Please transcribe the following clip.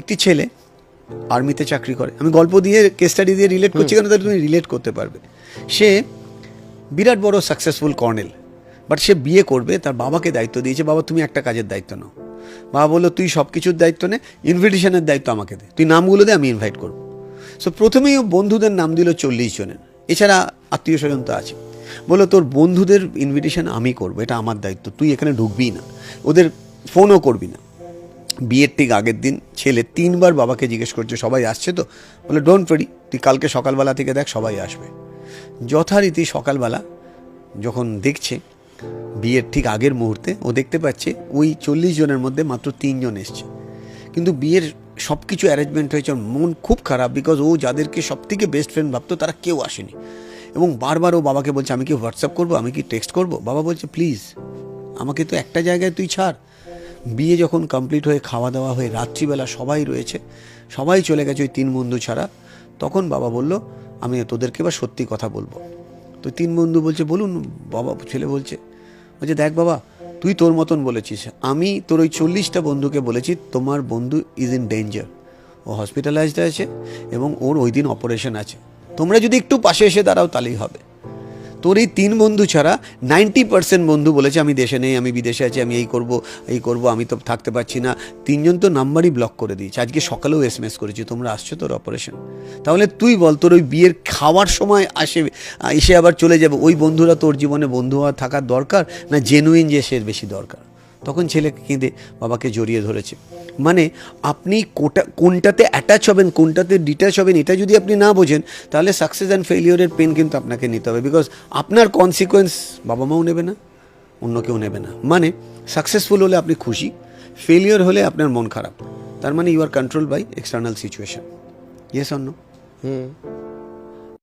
একটি ছেলে আর্মিতে চাকরি করে, আমি গল্প দিয়ে কেস স্টাডি দিয়ে রিলেট করছি কেন, তাহলে তুমি রিলেট করতে পারবে। সে বিরাট বড় সাকসেসফুল কর্নেল, বাট সে বিয়ে করবে, তার বাবাকে দায়িত্ব দিয়েছে, বাবা তুমি একটা কাজের দায়িত্ব নাও। বাবা বললো তুই সব কিছুর দায়িত্ব নে, ইনভিটেশনের দায়িত্ব আমাকে দে, তুই নামগুলো দে, আমি ইনভাইট করবো। সো প্রথমেই ও বন্ধুদের নাম দিল 40 জনের, এছাড়া আত্মীয় স্বজন তো আছে। বললো তোর বন্ধুদের ইনভিটেশন আমি করবো, এটা আমার দায়িত্ব, তুই এখানে ঢুকবি না, ওদের ফোনও করবি না। বিয়ের ঠিক আগের দিন ছেলে 3বার বাবাকে জিজ্ঞেস করছে সবাই আসছে তো, বলে ডোন্ট ওয়ারি, তুই কালকে সকালবেলা থেকে দেখ সবাই আসবে। যথারীতি সকালবেলা যখন দেখছে বিয়ের ঠিক আগের মুহূর্তে, ও দেখতে পাচ্ছে ওই 40 জনের মধ্যে মাত্র 3 জন এসছে। কিন্তু বিয়ের সব কিছু অ্যারেঞ্জমেন্ট হয়েছে, ওর মন খুব খারাপ, বিকজ ও যাদেরকে সব থেকে বেস্ট ফ্রেন্ড ভাবতো তারা কেউ আসেনি। এবং বারবার ও বাবাকে বলছে আমি কি হোয়াটসঅ্যাপ করবো, আমি কি টেক্সট করবো। বাবা বলছে প্লিজ আমাকে তো একটা জায়গায় তুই ছাড়। বিয়ে যখন কমপ্লিট হয়ে খাওয়া দাওয়া হয়ে রাত্রিবেলা সবাই রয়েছে, সবাই চলে গেছে ওই 3 বন্ধু ছাড়া, তখন বাবা বলল আমি তোদেরকে এবার সত্যি কথা বলবো। তো 3 বন্ধু বলছে বলুন বাবা। ছেলে বলছে দেখ বাবা, তুই তোর মতন বলেছিস, আমি তোর ওই 40টা বন্ধুকে বলেছি তোমার বন্ধু ইজ ইন ডেঞ্জার, ও হসপিটালাইজড আছে এবং ওর ওই দিন অপারেশন আছে, তোমরা যদি একটু পাশে এসে দাঁড়াও তাহলেই হবে। তোর এই 3 বন্ধু ছাড়া 90% বন্ধু বলেছে আমি দেশে নেই, আমি বিদেশে আছি, আমি এই করব, আমি তো থাকতে পারছি না। 3 জন তো নাম্বারই ব্লক করে দিয়েছে, আজকে সকালেও SMS করেছি তোমরা আসছো তোর অপারেশন। তাহলে তুই বল, তোর ওই বিয়ের খাওয়ার সময় এসে আবার চলে যাবে, ওই বন্ধুরা তোর জীবনে বন্ধু হওয়া থাকার দরকার না জেনুইন যে সে বেশি দরকার। তখন ছেলে কেঁদে বাবাকে জড়িয়ে ধরেছে। মানে আপনি কোনটাতে অ্যাটাচ হবেন, কোনটাতে ডিট্যাচ হবেন, এটা যদি আপনি না বোঝেন, তাহলে সাকসেস অ্যান্ড ফেলিওরের পেন কিন্তু আপনাকে নিতে হবে। বিকজ আপনার কনসিকোয়েন্স বাবা মাও নেবে না, অন্য কেউ নেবে না। মানে সাকসেসফুল হলে আপনি খুশি, ফেলিওর হলে আপনার মন খারাপ, তার মানে you are control by external situation. Yes or no?